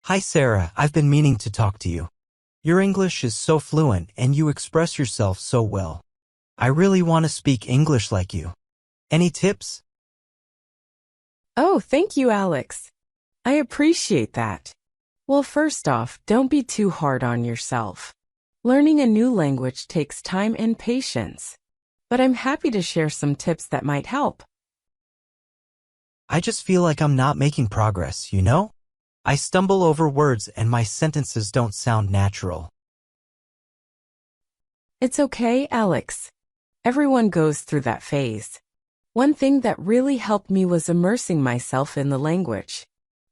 Hi Sarah, I've been meaning to talk to you. Your English is so fluent and you express yourself so well. I really want to speak English like you. Any tips? Oh, thank you, Alex. I appreciate that. Well, first off, don't be too hard on yourself. Learning a new language takes time and patience. But I'm happy to share some tips that might help. I just feel like I'm not making progress, you know? I stumble over words and my sentences don't sound natural. It's okay, Alex. Everyone goes through that phase. One thing that really helped me was immersing myself in the language.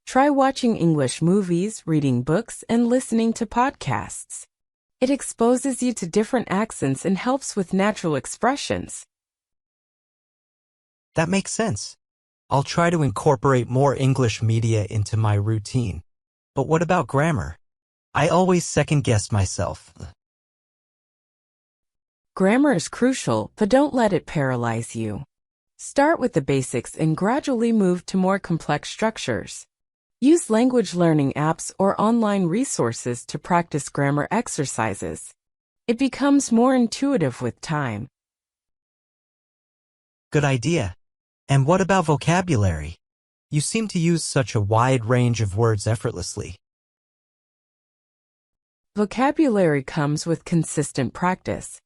Try watching English movies, reading books, and listening to podcasts. It exposes you to different accents and helps with natural expressions. That makes sense. I'll try to incorporate more English media into my routine. But what about grammar? I always second-guess myself. Grammar is crucial, but don't let it paralyze you. Start with the basics and gradually move to more complex structures. Use language learning apps or online resources to practice grammar exercises. It becomes more intuitive with time. Good idea. And what about vocabulary? You seem to use such a wide range of words effortlessly. Vocabulary comes with consistent practice.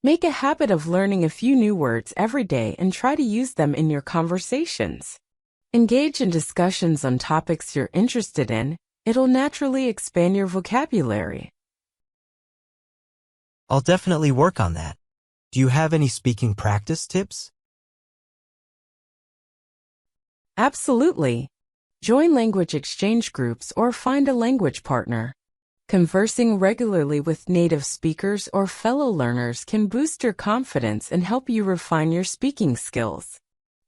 Make a habit of learning a few new words every day and try to use them in your conversations. Engage in discussions on topics you're interested in. It'll naturally expand your vocabulary. I'll definitely work on that. Do you have any speaking practice tips? Absolutely. Join language exchange groups or find a language partner. Conversing regularly with native speakers or fellow learners can boost your confidence and help you refine your speaking skills.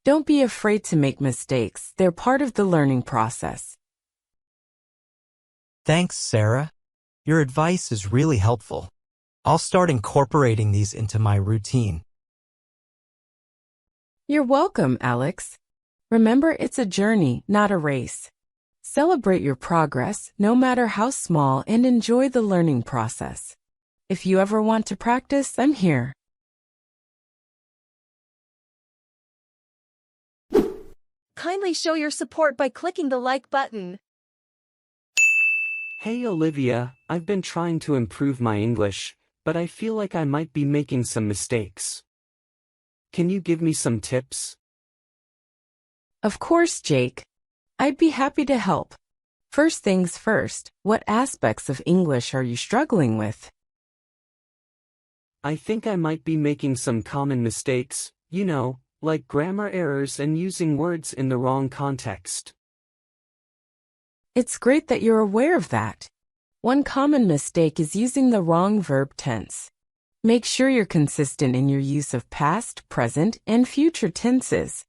Don't be afraid to make mistakes. They're part of the learning process. Thanks, Sarah. Your advice is really helpful. I'll start incorporating these into my routine. You're welcome, Alex. Remember, it's a journey, not a race. Celebrate your progress, no matter how small, and enjoy the learning process. If you ever want to practice, I'm here. Kindly show your support by clicking the like button. Hey Olivia, I've been trying to improve my English, but I feel like I might be making some mistakes. Can you give me some tips? Of course, Jake. I'd be happy to help. First things first, what aspects of English are you struggling with? I think I might be making some common mistakes, like grammar errors and using words in the wrong context. It's great that you're aware of that. One common mistake is using the wrong verb tense. Make sure you're consistent in your use of past, present, and future tenses.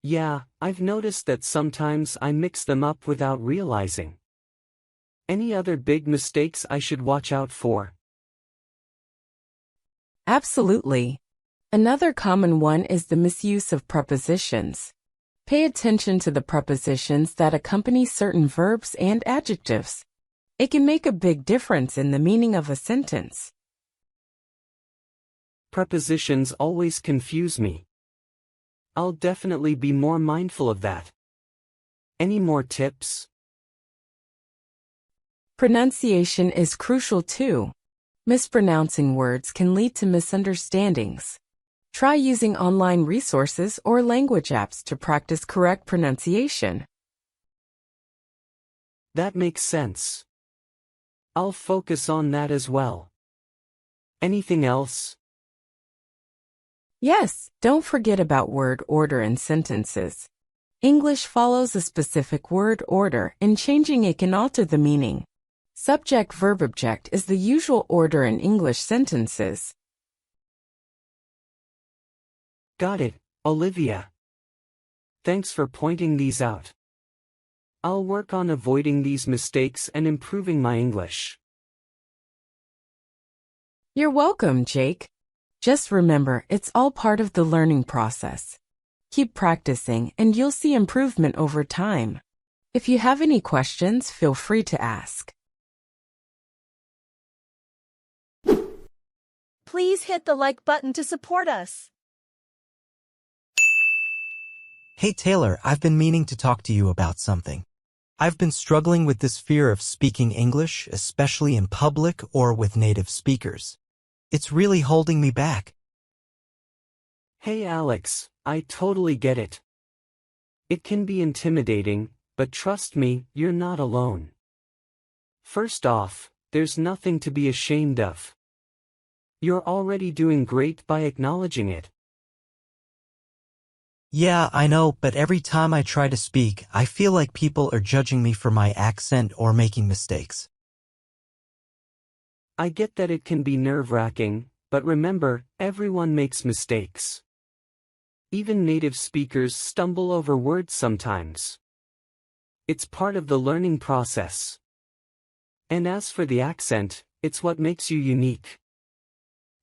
Yeah, I've noticed that sometimes I mix them up without realizing. Any other big mistakes I should watch out for? Absolutely. Another common one is the misuse of prepositions. Pay attention to the prepositions that accompany certain verbs and adjectives. It can make a big difference in the meaning of a sentence. Prepositions always confuse me. I'll definitely be more mindful of that. Any more tips? Pronunciation is crucial too. Mispronouncing words can lead to misunderstandings. Try using online resources or language apps to practice correct pronunciation. That makes sense. I'll focus on that as well. Anything else? Yes, don't forget about word order in sentences. English follows a specific word order, and changing it can alter the meaning. Subject-verb-object is the usual order in English sentences. Got it, Olivia. Thanks for pointing these out. I'll work on avoiding these mistakes and improving my English. You're welcome, Jake. Just remember, it's all part of the learning process. Keep practicing and you'll see improvement over time. If you have any questions, feel free to ask. Please hit the like button to support us. Hey Taylor, I've been meaning to talk to you about something. I've been struggling with this fear of speaking English, especially in public or with native speakers. It's really holding me back. Hey Alex, I totally get it. It can be intimidating, but trust me, you're not alone. First off, there's nothing to be ashamed of. You're already doing great by acknowledging it. Yeah, I know, but every time I try to speak, I feel like people are judging me for my accent or making mistakes. I get that it can be nerve-wracking, but remember, everyone makes mistakes. Even native speakers stumble over words sometimes. It's part of the learning process. And as for the accent, it's what makes you unique.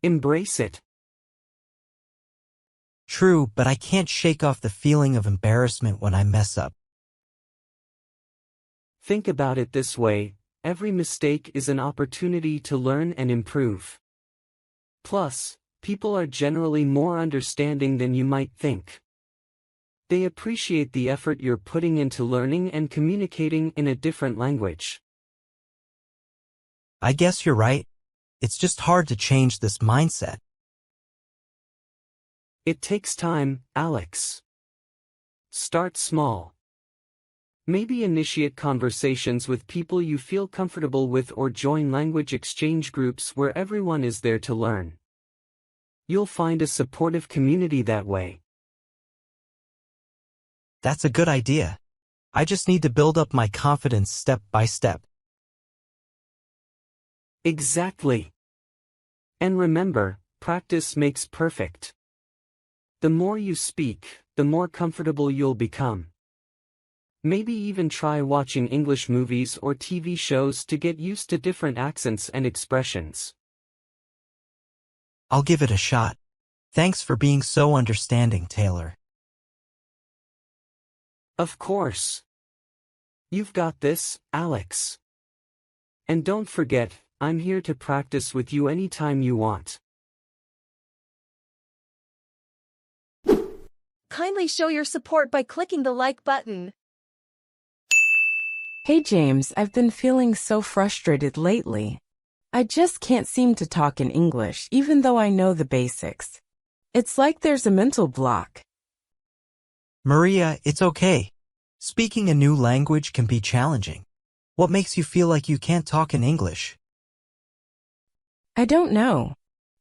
Embrace it. True, but I can't shake off the feeling of embarrassment when I mess up. Think about it this way, every mistake is an opportunity to learn and improve. Plus, people are generally more understanding than you might think. They appreciate the effort you're putting into learning and communicating in a different language. I guess you're right. It's just hard to change this mindset. It takes time, Alex. Start small. Maybe initiate conversations with people you feel comfortable with or join language exchange groups where everyone is there to learn. You'll find a supportive community that way. That's a good idea. I just need to build up my confidence step by step. Exactly. And remember, practice makes perfect. The more you speak, the more comfortable you'll become. Maybe even try watching English movies or TV shows to get used to different accents and expressions. I'll give it a shot. Thanks for being so understanding, Taylor. Of course. You've got this, Alex. And don't forget, I'm here to practice with you anytime you want. Kindly show your support by clicking the like button. Hey James, I've been feeling so frustrated lately. I just can't seem to talk in English even though I know the basics. It's like there's a mental block. Maria, it's okay. Speaking a new language can be challenging. What makes you feel like you can't talk in English? I don't know.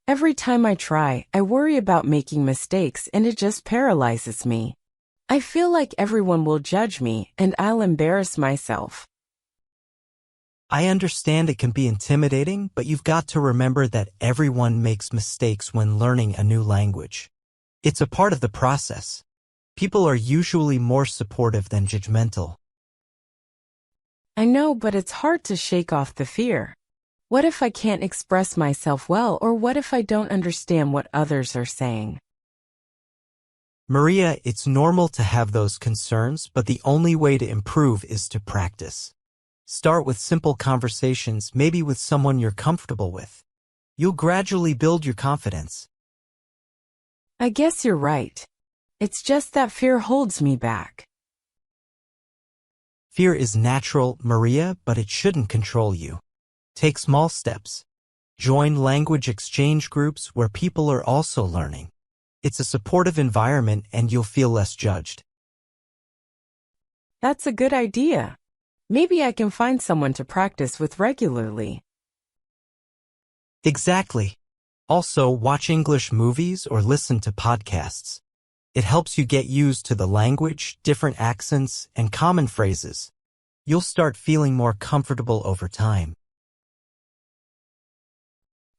Every time I try, I worry about making mistakes and it just paralyzes me. I feel like everyone will judge me and I'll embarrass myself. I understand it can be intimidating, but you've got to remember that everyone makes mistakes when learning a new language. It's a part of the process. People are usually more supportive than judgmental. I know, but it's hard to shake off the fear. What if I can't express myself well, or what if I don't understand what others are saying? Maria, it's normal to have those concerns, but the only way to improve is to practice. Start with simple conversations, maybe with someone you're comfortable with. You'll gradually build your confidence. I guess you're right. It's just that fear holds me back. Fear is natural, Maria, but it shouldn't control you. Take small steps. Join language exchange groups where people are also learning. It's a supportive environment and you'll feel less judged. That's a good idea. Maybe I can find someone to practice with regularly. Exactly. Also, watch English movies or listen to podcasts. It helps you get used to the language, different accents, and common phrases. You'll start feeling more comfortable over time.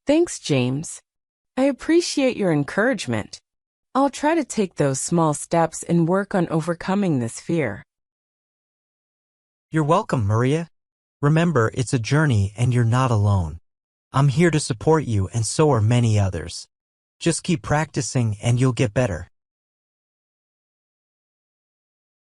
Thanks, James. I appreciate your encouragement. I'll try to take those small steps and work on overcoming this fear. You're welcome, Maria. Remember, it's a journey and you're not alone. I'm here to support you and so are many others. Just keep practicing and you'll get better.